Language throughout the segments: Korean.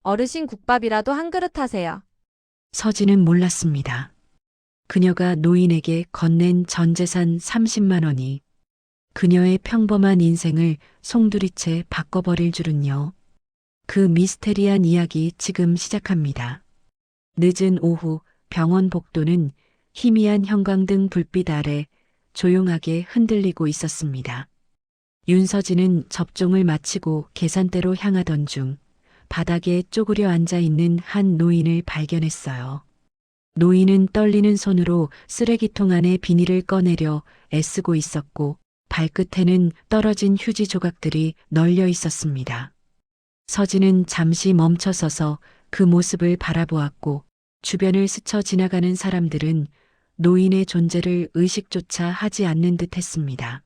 어르신 국밥이라도 한 그릇 하세요. 서진은 몰랐습니다. 그녀가 노인에게 건넨 전 재산 30만 원이 그녀의 평범한 인생을 송두리째 바꿔버릴 줄은요. 그 미스테리한 이야기 지금 시작합니다. 늦은 오후 병원 복도는 희미한 형광등 불빛 아래 조용하게 흔들리고 있었습니다. 윤서진은 접종을 마치고 계산대로 향하던 중 바닥에 쪼그려 앉아 있는 한 노인을 발견했어요. 노인은 떨리는 손으로 쓰레기통 안에 비닐을 꺼내려 애쓰고 있었고 발끝에는 떨어진 휴지 조각들이 널려 있었습니다. 서진은 잠시 멈춰서서 그 모습을 바라보았고 주변을 스쳐 지나가는 사람들은 노인의 존재를 의식조차 하지 않는 듯 했습니다.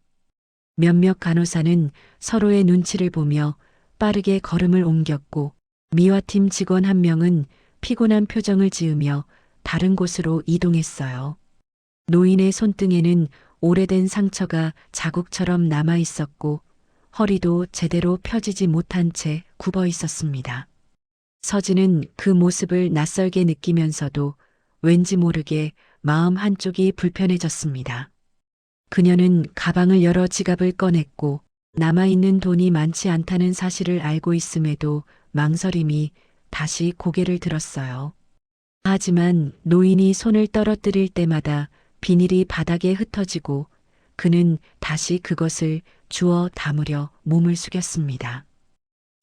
몇몇 간호사는 서로의 눈치를 보며 빠르게 걸음을 옮겼고 미화팀 직원 한 명은 피곤한 표정을 지으며 다른 곳으로 이동했어요. 노인의 손등에는 오래된 상처가 자국처럼 남아 있었고 허리도 제대로 펴지지 못한 채 굽어 있었습니다. 서진은 그 모습을 낯설게 느끼면서도 왠지 모르게 마음 한쪽이 불편해졌습니다. 그녀는 가방을 열어 지갑을 꺼냈고 남아있는 돈이 많지 않다는 사실을 알고 있음에도 망설임이 다시 고개를 들었어요. 하지만 노인이 손을 떨어뜨릴 때마다 비닐이 바닥에 흩어지고 그는 다시 그것을 주워 담으려 몸을 숙였습니다.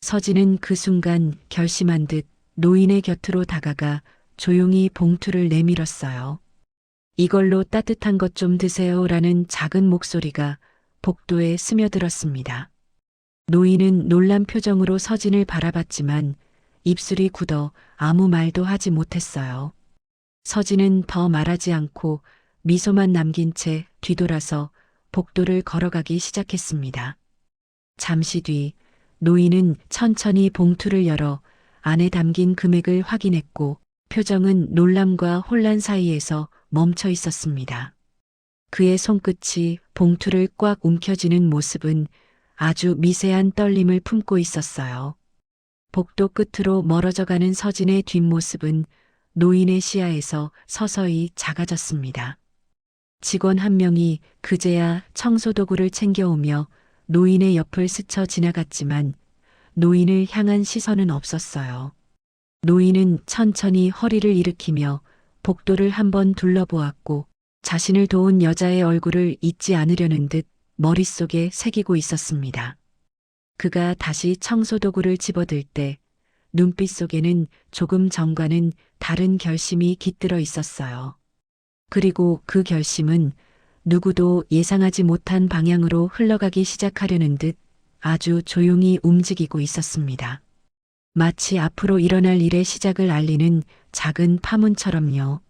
서진은 그 순간 결심한 듯 노인의 곁으로 다가가 조용히 봉투를 내밀었어요. 이걸로 따뜻한 것 좀 드세요라는 작은 목소리가 복도에 스며들었습니다. 노인은 놀란 표정으로 서진을 바라봤지만 입술이 굳어 아무 말도 하지 못했어요. 서진은 더 말하지 않고 미소만 남긴 채 뒤돌아서 복도를 걸어가기 시작했습니다. 잠시 뒤 노인은 천천히 봉투를 열어 안에 담긴 금액을 확인했고 표정은 놀람과 혼란 사이에서 멈춰 있었습니다. 그의 손끝이 봉투를 꽉 움켜쥐는 모습은 아주 미세한 떨림을 품고 있었어요. 복도 끝으로 멀어져가는 서진의 뒷모습은 노인의 시야에서 서서히 작아졌습니다. 직원 한 명이 그제야 청소도구를 챙겨오며 노인의 옆을 스쳐 지나갔지만 노인을 향한 시선은 없었어요. 노인은 천천히 허리를 일으키며 복도를 한번 둘러보았고 자신을 도운 여자의 얼굴을 잊지 않으려는 듯 머릿속에 새기고 있었습니다. 그가 다시 청소도구를 집어들 때 눈빛 속에는 조금 전과는 다른 결심이 깃들어 있었어요. 그리고 그 결심은 누구도 예상하지 못한 방향으로 흘러가기 시작하려는 듯 아주 조용히 움직이고 있었습니다. 마치 앞으로 일어날 일의 시작을 알리는 작은 파문처럼요.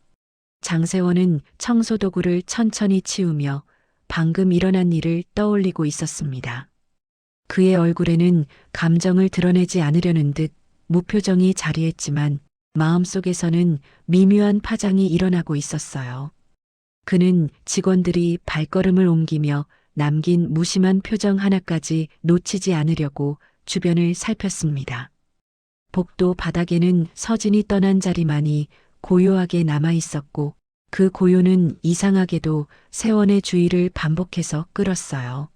장세원은 청소도구를 천천히 치우며 방금 일어난 일을 떠올리고 있었습니다. 그의 얼굴에는 감정을 드러내지 않으려는 듯 무표정이 자리했지만 마음속에서는 미묘한 파장이 일어나고 있었어요. 그는 직원들이 발걸음을 옮기며 남긴 무심한 표정 하나까지 놓치지 않으려고 주변을 살폈습니다. 복도 바닥에는 서진이 떠난 자리만이 고요하게 남아 있었고 그 고요는 이상하게도 세원의 주의를 반복해서 끌었어요.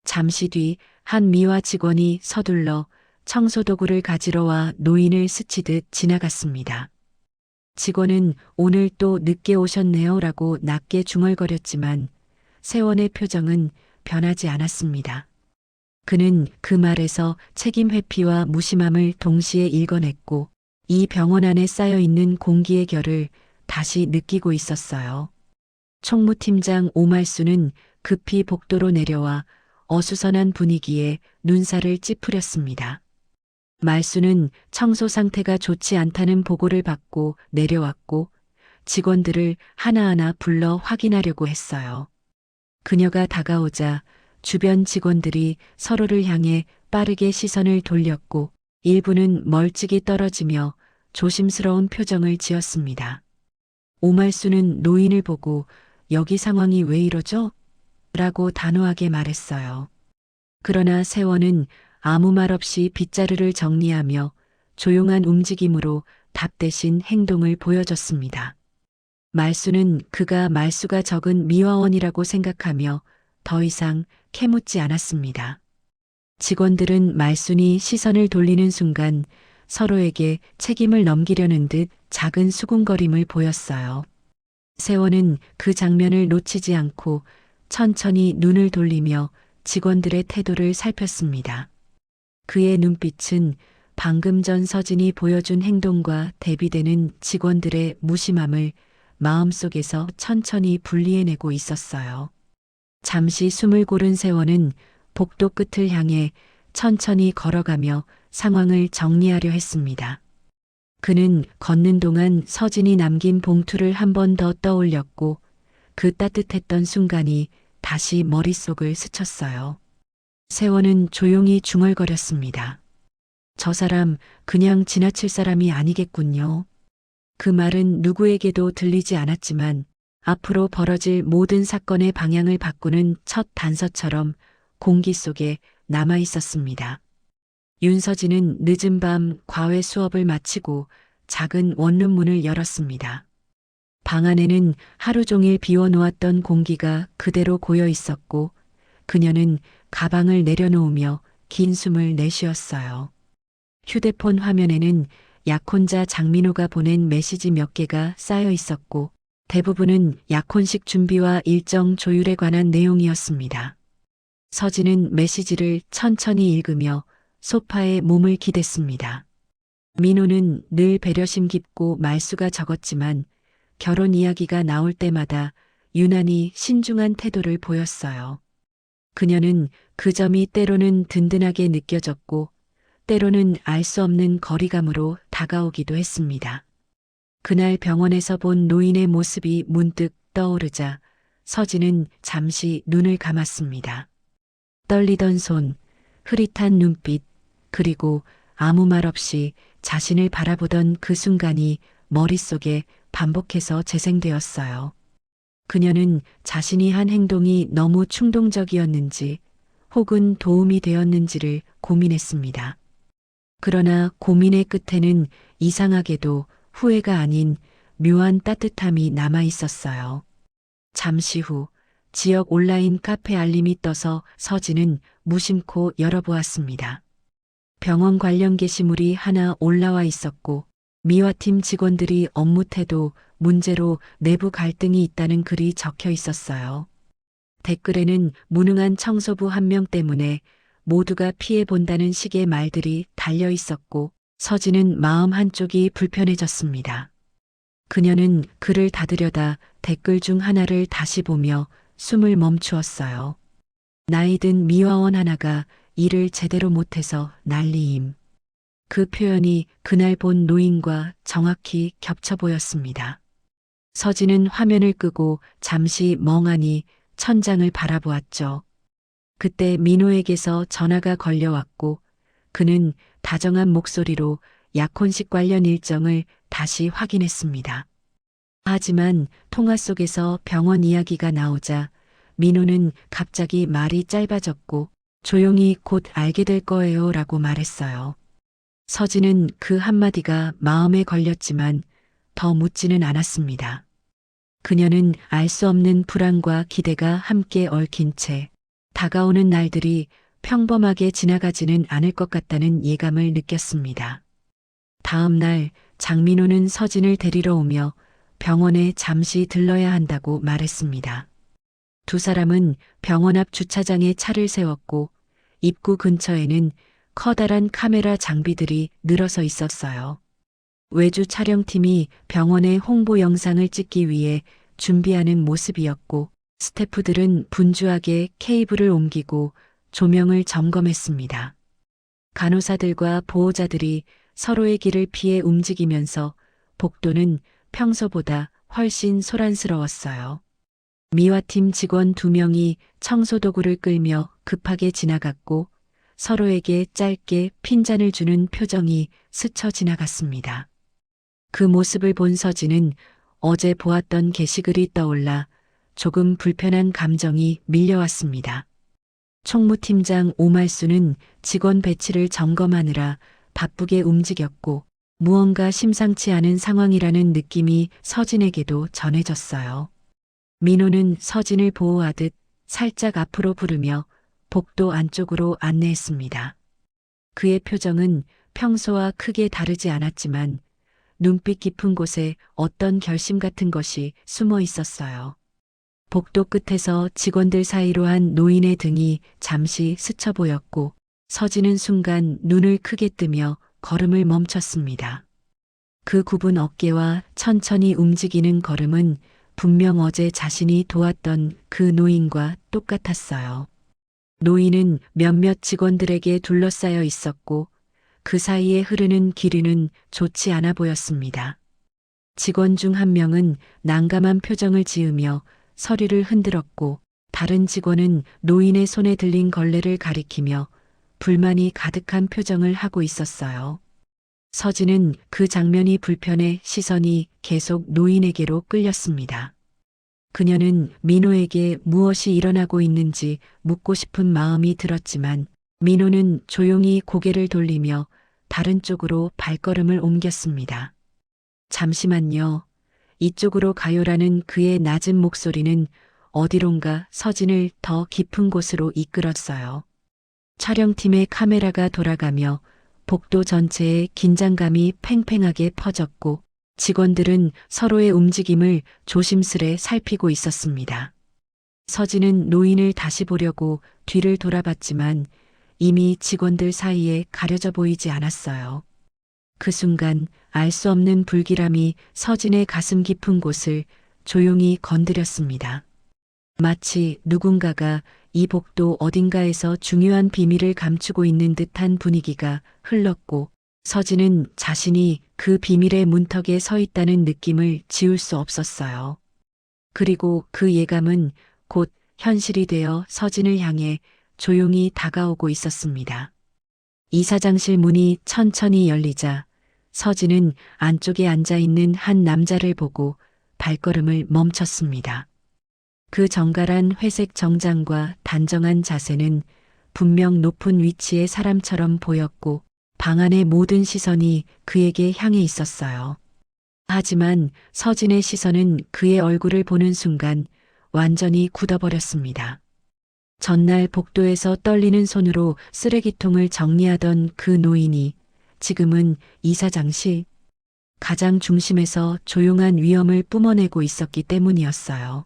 잠시 뒤 한 미화 직원이 서둘러 청소도구를 가지러 와 노인을 스치듯 지나갔습니다. 직원은 오늘 또 늦게 오셨네요 라고 낮게 중얼거렸지만 세원의 표정은 변하지 않았습니다. 그는 그 말에서 책임 회피와 무심함을 동시에 읽어냈고 이 병원 안에 쌓여있는 공기의 결을 다시 느끼고 있었어요. 총무팀장 오말수는 급히 복도로 내려와 어수선한 분위기에 눈살을 찌푸렸습니다. 말수는 청소 상태가 좋지 않다는 보고를 받고 내려왔고 직원들을 하나하나 불러 확인하려고 했어요. 그녀가 다가오자 주변 직원들이 서로를 향해 빠르게 시선을 돌렸고 일부는 멀찍이 떨어지며 조심스러운 표정을 지었습니다. 오말수는 노인을 보고 여기 상황이 왜 이러죠? 라고 단호하게 말했어요. 그러나 세원은 아무 말 없이 빗자루를 정리하며 조용한 움직임으로 답 대신 행동을 보여줬습니다. 말수는 그가 말수가 적은 미화원이라고 생각하며 더 이상 캐묻지 않았습니다. 직원들은 말순이 시선을 돌리는 순간 서로에게 책임을 넘기려는 듯 작은 수군거림을 보였어요. 세원은 그 장면을 놓치지 않고 천천히 눈을 돌리며 직원들의 태도를 살폈습니다. 그의 눈빛은 방금 전 서진이 보여준 행동과 대비되는 직원들의 무심함을 마음속에서 천천히 분리해내고 있었어요. 잠시 숨을 고른 세원은 복도 끝을 향해 천천히 걸어가며 상황을 정리하려 했습니다. 그는 걷는 동안 서진이 남긴 봉투를 한 번 더 떠올렸고 그 따뜻했던 순간이 다시 머릿속을 스쳤어요. 세원은 조용히 중얼거렸습니다. 저 사람 그냥 지나칠 사람이 아니겠군요. 그 말은 누구에게도 들리지 않았지만 앞으로 벌어질 모든 사건의 방향을 바꾸는 첫 단서처럼 공기 속에 남아 있었습니다. 윤서진은 늦은 밤 과외 수업을 마치고 작은 원룸문을 열었습니다. 방 안에는 하루 종일 비워놓았던 공기가 그대로 고여 있었고 그녀는 가방을 내려놓으며 긴 숨을 내쉬었어요. 휴대폰 화면에는 약혼자 장민호가 보낸 메시지 몇 개가 쌓여 있었고 대부분은 약혼식 준비와 일정 조율에 관한 내용이었습니다. 서진은 메시지를 천천히 읽으며 소파에 몸을 기댔습니다. 민호는 늘 배려심 깊고 말수가 적었지만 결혼 이야기가 나올 때마다 유난히 신중한 태도를 보였어요. 그녀는 그 점이 때로는 든든하게 느껴졌고 때로는 알 수 없는 거리감으로 다가오기도 했습니다. 그날 병원에서 본 노인의 모습이 문득 떠오르자 서진은 잠시 눈을 감았습니다. 떨리던 손, 흐릿한 눈빛, 그리고 아무 말 없이 자신을 바라보던 그 순간이 머릿속에 반복해서 재생되었어요. 그녀는 자신이 한 행동이 너무 충동적이었는지 혹은 도움이 되었는지를 고민했습니다. 그러나 고민의 끝에는 이상하게도 후회가 아닌 묘한 따뜻함이 남아 있었어요. 잠시 후 지역 온라인 카페 알림이 떠서 서진은 무심코 열어보았습니다. 병원 관련 게시물이 하나 올라와 있었고 미화팀 직원들이 업무 태도 문제로 내부 갈등이 있다는 글이 적혀 있었어요. 댓글에는 무능한 청소부 한 명 때문에 모두가 피해본다는 식의 말들이 달려 있었고 서진은 마음 한쪽이 불편해졌습니다. 그녀는 글을 닫으려다 댓글 중 하나를 다시 보며 숨을 멈추었어요. 나이든 미화원 하나가 일을 제대로 못해서 난리임. 그 표현이 그날 본 노인과 정확히 겹쳐 보였습니다. 서진은 화면을 끄고 잠시 멍하니 천장을 바라보았죠. 그때 민호에게서 전화가 걸려왔고 그는 다정한 목소리로 약혼식 관련 일정을 다시 확인했습니다. 하지만 통화 속에서 병원 이야기가 나오자 민호는 갑자기 말이 짧아졌고 조용히 곧 알게 될 거예요 라고 말했어요. 서진은 그 한마디가 마음에 걸렸지만 더 묻지는 않았습니다. 그녀는 알 수 없는 불안과 기대가 함께 얽힌 채 다가오는 날들이 평범하게 지나가지는 않을 것 같다는 예감을 느꼈습니다. 다음 날 장민호는 서진을 데리러 오며 병원에 잠시 들러야 한다고 말했습니다. 두 사람은 병원 앞 주차장에 차를 세웠고 입구 근처에는 커다란 카메라 장비들이 늘어서 있었어요. 외주 촬영팀이 병원의 홍보 영상을 찍기 위해 준비하는 모습이었고 스태프들은 분주하게 케이블을 옮기고 조명을 점검했습니다. 간호사들과 보호자들이 서로의 길을 피해 움직이면서 복도는 평소보다 훨씬 소란스러웠어요. 미화팀 직원 2명이 청소도구를 끌며 급하게 지나갔고 서로에게 짧게 핀잔을 주는 표정이 스쳐 지나갔습니다. 그 모습을 본 서진은 어제 보았던 게시글이 떠올라 조금 불편한 감정이 밀려왔습니다. 총무팀장 오말수는 직원 배치를 점검하느라 바쁘게 움직였고 무언가 심상치 않은 상황이라는 느낌이 서진에게도 전해졌어요. 민호는 서진을 보호하듯 살짝 앞으로 부르며 복도 안쪽으로 안내했습니다. 그의 표정은 평소와 크게 다르지 않았지만 눈빛 깊은 곳에 어떤 결심 같은 것이 숨어 있었어요. 복도 끝에서 직원들 사이로 한 노인의 등이 잠시 스쳐 보였고 서진은 순간 눈을 크게 뜨며 걸음을 멈췄습니다. 그 굽은 어깨와 천천히 움직이는 걸음은 분명 어제 자신이 도왔던 그 노인과 똑같았어요. 노인은 몇몇 직원들에게 둘러싸여 있었고 그 사이에 흐르는 기류는 좋지 않아 보였습니다. 직원 중 한 명은 난감한 표정을 지으며 서류를 흔들었고 다른 직원은 노인의 손에 들린 걸레를 가리키며 불만이 가득한 표정을 하고 있었어요. 서진은 그 장면이 불편해 시선이 계속 노인에게로 끌렸습니다. 그녀는 민호에게 무엇이 일어나고 있는지 묻고 싶은 마음이 들었지만 민호는 조용히 고개를 돌리며 다른 쪽으로 발걸음을 옮겼습니다. 잠시만요. 이쪽으로 가요라는 그의 낮은 목소리는 어디론가 서진을 더 깊은 곳으로 이끌었어요. 촬영팀의 카메라가 돌아가며 복도 전체에 긴장감이 팽팽하게 퍼졌고 직원들은 서로의 움직임을 조심스레 살피고 있었습니다. 서진은 노인을 다시 보려고 뒤를 돌아봤지만 이미 직원들 사이에 가려져 보이지 않았어요. 그 순간 알 수 없는 불길함이 서진의 가슴 깊은 곳을 조용히 건드렸습니다. 마치 누군가가 이 복도 어딘가에서 중요한 비밀을 감추고 있는 듯한 분위기가 흘렀고 서진은 자신이 그 비밀의 문턱에 서 있다는 느낌을 지울 수 없었어요. 그리고 그 예감은 곧 현실이 되어 서진을 향해 조용히 다가오고 있었습니다. 이사장실 문이 천천히 열리자 서진은 안쪽에 앉아 있는 한 남자를 보고 발걸음을 멈췄습니다. 그 정갈한 회색 정장과 단정한 자세는 분명 높은 위치의 사람처럼 보였고 방 안의 모든 시선이 그에게 향해 있었어요. 하지만 서진의 시선은 그의 얼굴을 보는 순간 완전히 굳어버렸습니다. 전날 복도에서 떨리는 손으로 쓰레기통을 정리하던 그 노인이 지금은 이사장실 가장 중심에서 조용한 위험을 뿜어내고 있었기 때문이었어요.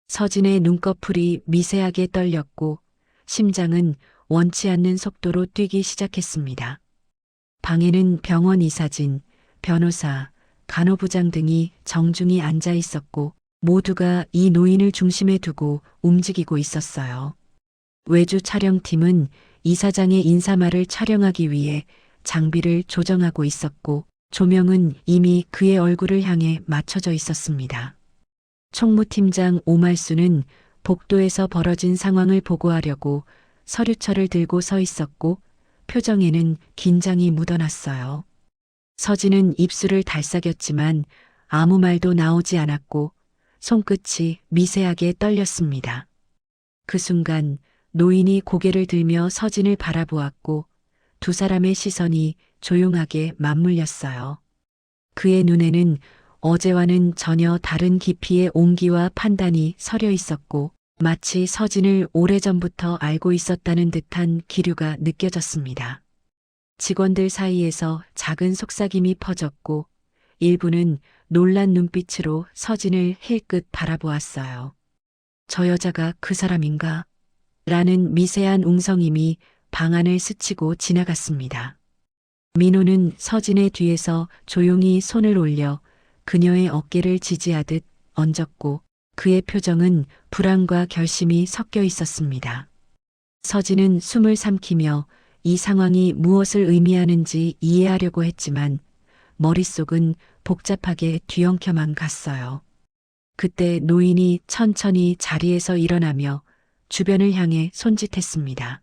서진의 눈꺼풀이 미세하게 떨렸고 심장은 원치 않는 속도로 뛰기 시작했습니다. 방에는 병원 이사진, 변호사, 간호부장 등이 정중히 앉아 있었고 모두가 이 노인을 중심에 두고 움직이고 있었어요. 외주 촬영팀은 이사장의 인사말을 촬영하기 위해 장비를 조정하고 있었고 조명은 이미 그의 얼굴을 향해 맞춰져 있었습니다. 총무팀장 오말수는 복도에서 벌어진 상황을 보고하려고 서류철을 들고 서 있었고 표정에는 긴장이 묻어났어요. 서진은 입술을 달싹였지만 아무 말도 나오지 않았고 손끝이 미세하게 떨렸습니다. 그 순간 노인이 고개를 들며 서진을 바라보았고 두 사람의 시선이 조용하게 맞물렸어요. 그의 눈에는 어제와는 전혀 다른 깊이의 온기와 판단이 서려 있었고 마치 서진을 오래전부터 알고 있었다는 듯한 기류가 느껴졌습니다. 직원들 사이에서 작은 속삭임이 퍼졌고 일부는 놀란 눈빛으로 서진을 힐끗 바라보았어요. 저 여자가 그 사람인가? 라는 미세한 웅성임이 방 안을 스치고 지나갔습니다. 민호는 서진의 뒤에서 조용히 손을 올려 그녀의 어깨를 지지하듯 얹었고 그의 표정은 불안과 결심이 섞여 있었습니다. 서진은 숨을 삼키며 이 상황이 무엇을 의미하는지 이해하려고 했지만 머릿속은 복잡하게 뒤엉켜만 갔어요. 그때 노인이 천천히 자리에서 일어나며 주변을 향해 손짓했습니다.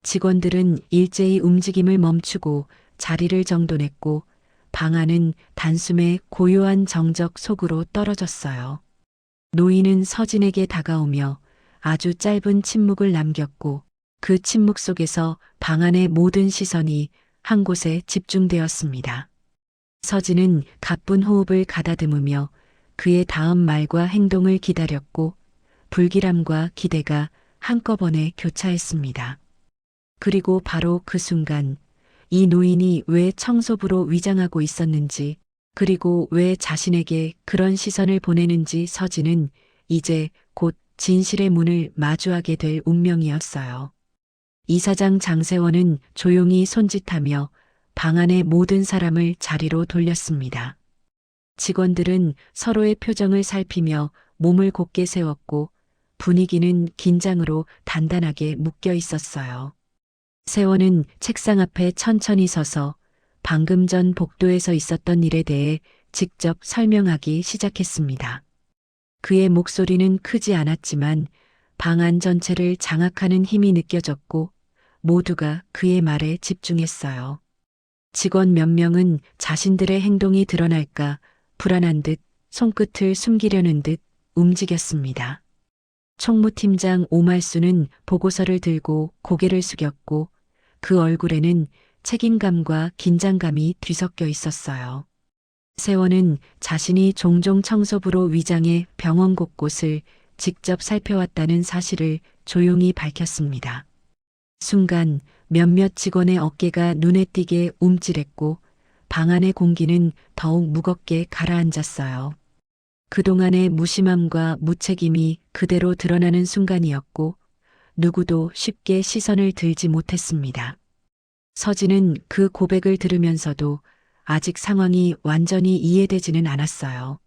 직원들은 일제히 움직임을 멈추고 자리를 정돈했고 방 안은 단숨에 고요한 정적 속으로 떨어졌어요. 노인은 서진에게 다가오며 아주 짧은 침묵을 남겼고 그 침묵 속에서 방 안의 모든 시선이 한 곳에 집중되었습니다. 서진은 가쁜 호흡을 가다듬으며 그의 다음 말과 행동을 기다렸고 불길함과 기대가 한꺼번에 교차했습니다. 그리고 바로 그 순간 이 노인이 왜 청소부로 위장하고 있었는지 그리고 왜 자신에게 그런 시선을 보내는지 서진은 이제 곧 진실의 문을 마주하게 될 운명이었어요. 이사장 장세원은 조용히 손짓하며 방 안의 모든 사람을 자리로 돌렸습니다. 직원들은 서로의 표정을 살피며 몸을 곧게 세웠고 분위기는 긴장으로 단단하게 묶여 있었어요. 세원은 책상 앞에 천천히 서서 방금 전 복도에서 있었던 일에 대해 직접 설명하기 시작했습니다. 그의 목소리는 크지 않았지만 방 안 전체를 장악하는 힘이 느껴졌고 모두가 그의 말에 집중했어요. 직원 몇 명은 자신들의 행동이 드러날까 불안한 듯 손끝을 숨기려는 듯 움직였습니다. 총무팀장 오말수는 보고서를 들고 고개를 숙였고 그 얼굴에는 책임감과 긴장감이 뒤섞여 있었어요. 세원은 자신이 종종 청소부로 위장해 병원 곳곳을 직접 살펴왔다는 사실을 조용히 밝혔습니다. 순간 몇몇 직원의 어깨가 눈에 띄게 움찔했고 방 안의 공기는 더욱 무겁게 가라앉았어요. 그동안의 무심함과 무책임이 그대로 드러나는 순간이었고 누구도 쉽게 시선을 들지 못했습니다. 서진은 그 고백을 들으면서도 아직 상황이 완전히 이해되지는 않았어요.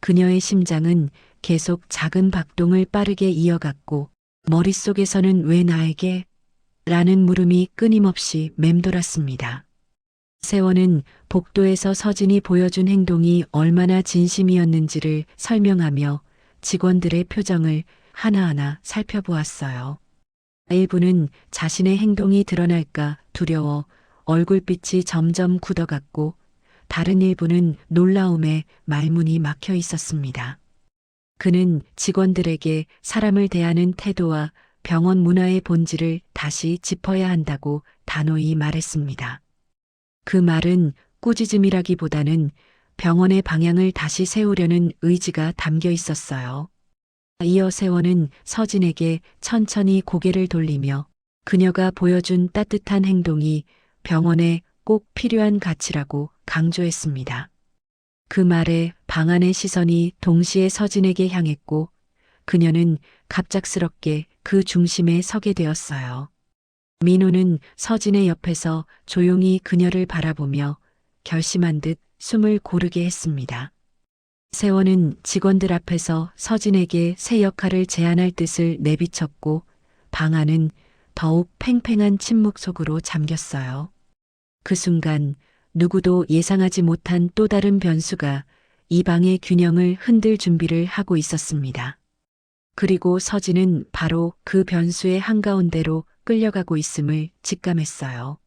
그녀의 심장은 계속 작은 박동을 빠르게 이어갔고 머릿속에서는 왜 나에게? 라는 물음이 끊임없이 맴돌았습니다. 세원은 복도에서 서진이 보여준 행동이 얼마나 진심이었는지를 설명하며 직원들의 표정을 하나하나 살펴보았어요. 일부는 자신의 행동이 드러날까 두려워 얼굴빛이 점점 굳어갔고 다른 일부는 놀라움에 말문이 막혀 있었습니다. 그는 직원들에게 사람을 대하는 태도와 병원 문화의 본질을 다시 짚어야 한다고 단호히 말했습니다. 그 말은 꾸짖음이라기보다는 병원의 방향을 다시 세우려는 의지가 담겨 있었어요. 이어 세원은 서진에게 천천히 고개를 돌리며 그녀가 보여준 따뜻한 행동이 병원에 꼭 필요한 가치라고 강조했습니다. 그 말에 방 안의 시선이 동시에 서진에게 향했고 그녀는 갑작스럽게 그 중심에 서게 되었어요. 민호는 서진의 옆에서 조용히 그녀를 바라보며 결심한 듯 숨을 고르게 했습니다. 세원은 직원들 앞에서 서진에게 새 역할을 제안할 뜻을 내비쳤고 방 안은 더욱 팽팽한 침묵 속으로 잠겼어요. 그 순간 누구도 예상하지 못한 또 다른 변수가 이 방의 균형을 흔들 준비를 하고 있었습니다. 그리고 서진은 바로 그 변수의 한가운데로 끌려가고 있음을 직감했어요.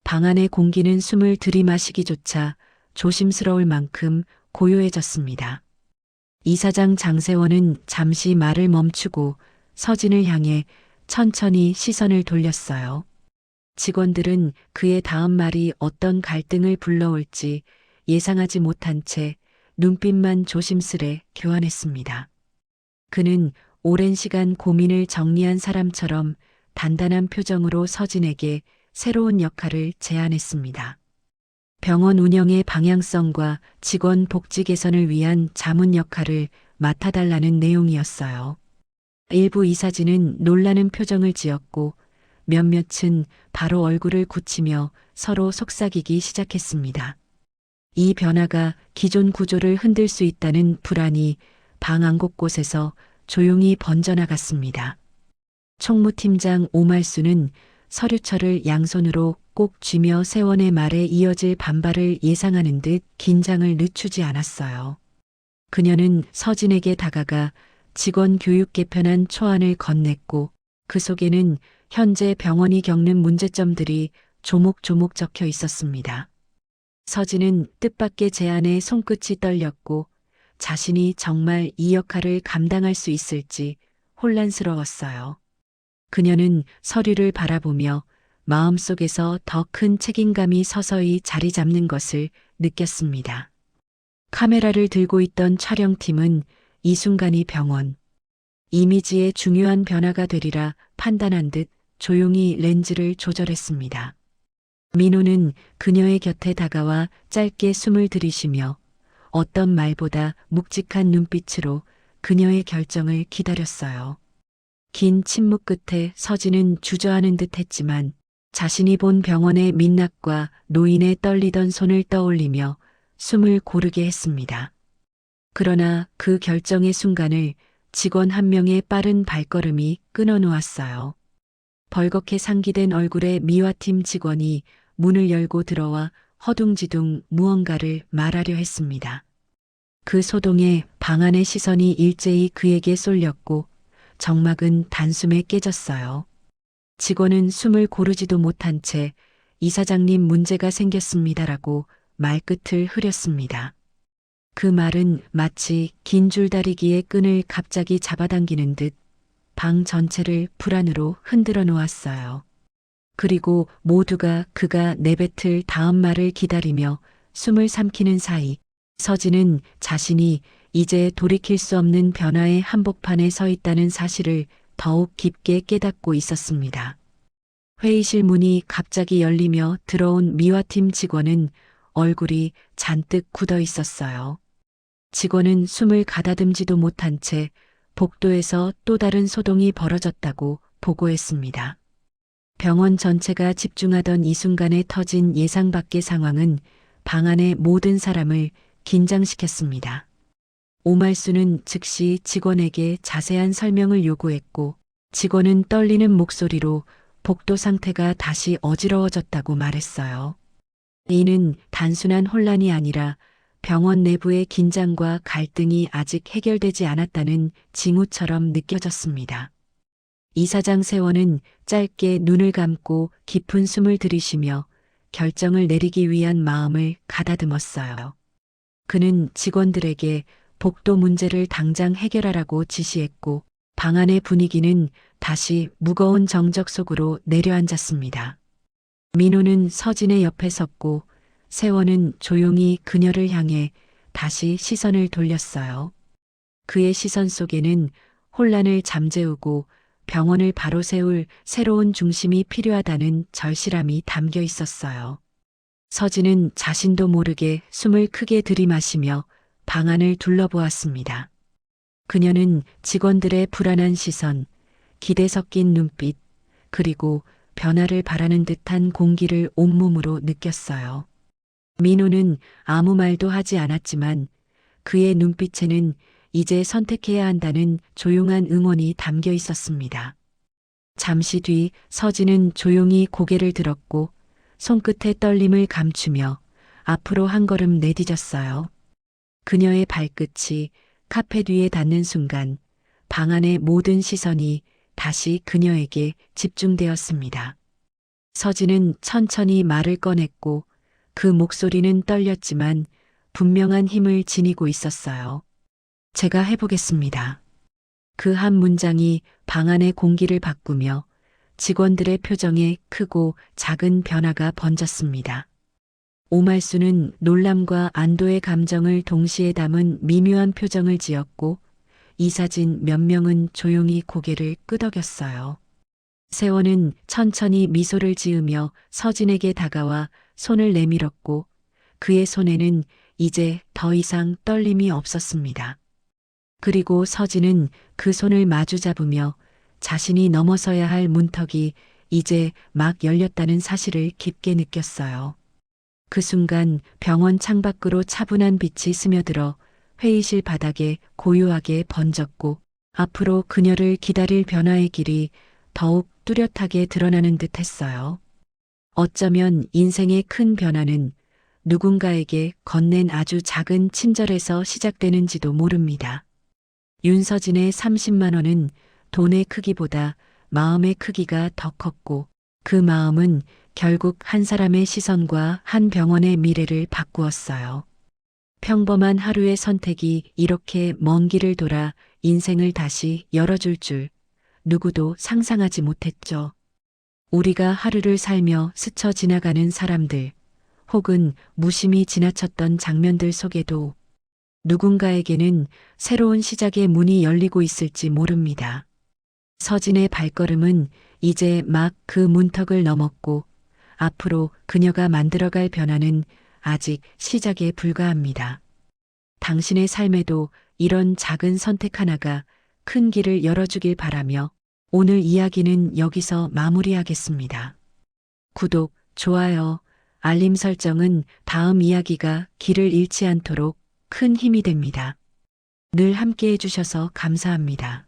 방 안의 공기는 숨을 들이마시기조차 조심스러울 만큼 고요해졌습니다. 이사장 장세원은 잠시 말을 멈추고 서진을 향해 천천히 시선을 돌렸어요. 직원들은 그의 다음 말이 어떤 갈등을 불러올지 예상하지 못한 채 눈빛만 조심스레 교환했습니다. 그는 오랜 시간 고민을 정리한 사람처럼 단단한 표정으로 서진에게 새로운 역할을 제안했습니다. 병원 운영의 방향성과 직원 복지 개선을 위한 자문 역할을 맡아달라는 내용이었어요. 일부 이사진은 놀라는 표정을 지었고 몇몇은 바로 얼굴을 굳히며 서로 속삭이기 시작했습니다. 이 변화가 기존 구조를 흔들 수 있다는 불안이 방 안 곳곳에서 조용히 번져나갔습니다. 총무팀장 오말수는 서류철을 양손으로 꼭 쥐며 세원의 말에 이어질 반발을 예상하는 듯 긴장을 늦추지 않았어요. 그녀는 서진에게 다가가 직원 교육 개편안 초안을 건넸고 그 속에는 현재 병원이 겪는 문제점들이 조목조목 적혀 있었습니다. 서진은 뜻밖의 제안에 손끝이 떨렸고 자신이 정말 이 역할을 감당할 수 있을지 혼란스러웠어요. 그녀는 서류를 바라보며 마음속에서 더 큰 책임감이 서서히 자리 잡는 것을 느꼈습니다. 카메라를 들고 있던 촬영팀은 이 순간이 병원 이미지에 중요한 변화가 되리라 판단한 듯 조용히 렌즈를 조절했습니다. 민호는 그녀의 곁에 다가와 짧게 숨을 들이쉬며 어떤 말보다 묵직한 눈빛으로 그녀의 결정을 기다렸어요. 긴 침묵 끝에 서진은 주저하는 듯 했지만 자신이 본 병원의 민낯과 노인의 떨리던 손을 떠올리며 숨을 고르게 했습니다. 그러나 그 결정의 순간을 직원 한 명의 빠른 발걸음이 끊어놓았어요. 벌겋게 상기된 얼굴의 미화팀 직원이 문을 열고 들어와 허둥지둥 무언가를 말하려 했습니다. 그 소동에 방 안의 시선이 일제히 그에게 쏠렸고 정막은 단숨에 깨졌어요. 직원은 숨을 고르지도 못한 채 이사장님 문제가 생겼습니다라고 말끝을 흐렸습니다. 그 말은 마치 긴 줄다리기의 끈을 갑자기 잡아당기는 듯 방 전체를 불안으로 흔들어 놓았어요. 그리고 모두가 그가 내뱉을 다음 말을 기다리며 숨을 삼키는 사이 서진은 자신이 이제 돌이킬 수 없는 변화의 한복판에 서 있다는 사실을 더욱 깊게 깨닫고 있었습니다. 회의실 문이 갑자기 열리며 들어온 미화팀 직원은 얼굴이 잔뜩 굳어 있었어요. 직원은 숨을 가다듬지도 못한 채 복도에서 또 다른 소동이 벌어졌다고 보고했습니다. 병원 전체가 집중하던 이 순간에 터진 예상 밖의 상황은 방 안의 모든 사람을 긴장시켰습니다. 오말수는 즉시 직원에게 자세한 설명을 요구했고 직원은 떨리는 목소리로 복도 상태가 다시 어지러워졌다고 말했어요. 이는 단순한 혼란이 아니라 병원 내부의 긴장과 갈등이 아직 해결되지 않았다는 징후처럼 느껴졌습니다. 이사장 세원은 짧게 눈을 감고 깊은 숨을 들이쉬며 결정을 내리기 위한 마음을 가다듬었어요. 그는 직원들에게 복도 문제를 당장 해결하라고 지시했고 방 안의 분위기는 다시 무거운 정적 속으로 내려앉았습니다. 민호는 서진의 옆에 섰고 세원은 조용히 그녀를 향해 다시 시선을 돌렸어요. 그의 시선 속에는 혼란을 잠재우고 병원을 바로 세울 새로운 중심이 필요하다는 절실함이 담겨 있었어요. 서진은 자신도 모르게 숨을 크게 들이마시며 방 안을 둘러보았습니다. 그녀는 직원들의 불안한 시선, 기대 섞인 눈빛, 그리고 변화를 바라는 듯한 공기를 온몸으로 느꼈어요. 민호는 아무 말도 하지 않았지만 그의 눈빛에는 이제 선택해야 한다는 조용한 응원이 담겨 있었습니다. 잠시 뒤 서진은 조용히 고개를 들었고 손끝의 떨림을 감추며 앞으로 한 걸음 내디뎠어요. 그녀의 발끝이 카펫 위에 닿는 순간 방 안의 모든 시선이 다시 그녀에게 집중되었습니다. 서진은 천천히 말을 꺼냈고 그 목소리는 떨렸지만 분명한 힘을 지니고 있었어요. 제가 해보겠습니다. 그 한 문장이 방 안의 공기를 바꾸며 직원들의 표정에 크고 작은 변화가 번졌습니다. 오말수는 놀람과 안도의 감정을 동시에 담은 미묘한 표정을 지었고 이사진 몇 명은 조용히 고개를 끄덕였어요. 세원은 천천히 미소를 지으며 서진에게 다가와 손을 내밀었고 그의 손에는 이제 더 이상 떨림이 없었습니다. 그리고 서진은 그 손을 마주 잡으며 자신이 넘어서야 할 문턱이 이제 막 열렸다는 사실을 깊게 느꼈어요. 그 순간 병원 창밖으로 차분한 빛이 스며들어 회의실 바닥에 고요하게 번졌고 앞으로 그녀를 기다릴 변화의 길이 더욱 뚜렷하게 드러나는 듯 했어요. 어쩌면 인생의 큰 변화는 누군가에게 건넨 아주 작은 친절에서 시작되는지도 모릅니다. 윤서진의 30만 원은 돈의 크기보다 마음의 크기가 더 컸고 그 마음은 결국 한 사람의 시선과 한 병원의 미래를 바꾸었어요. 평범한 하루의 선택이 이렇게 먼 길을 돌아 인생을 다시 열어줄 줄 누구도 상상하지 못했죠. 우리가 하루를 살며 스쳐 지나가는 사람들, 혹은 무심히 지나쳤던 장면들 속에도 누군가에게는 새로운 시작의 문이 열리고 있을지 모릅니다. 서진의 발걸음은 이제 막 그 문턱을 넘었고 앞으로 그녀가 만들어갈 변화는 아직 시작에 불과합니다. 당신의 삶에도 이런 작은 선택 하나가 큰 길을 열어주길 바라며 오늘 이야기는 여기서 마무리하겠습니다. 구독, 좋아요, 알림 설정은 다음 이야기가 길을 잃지 않도록 큰 힘이 됩니다. 늘 함께 해주셔서 감사합니다.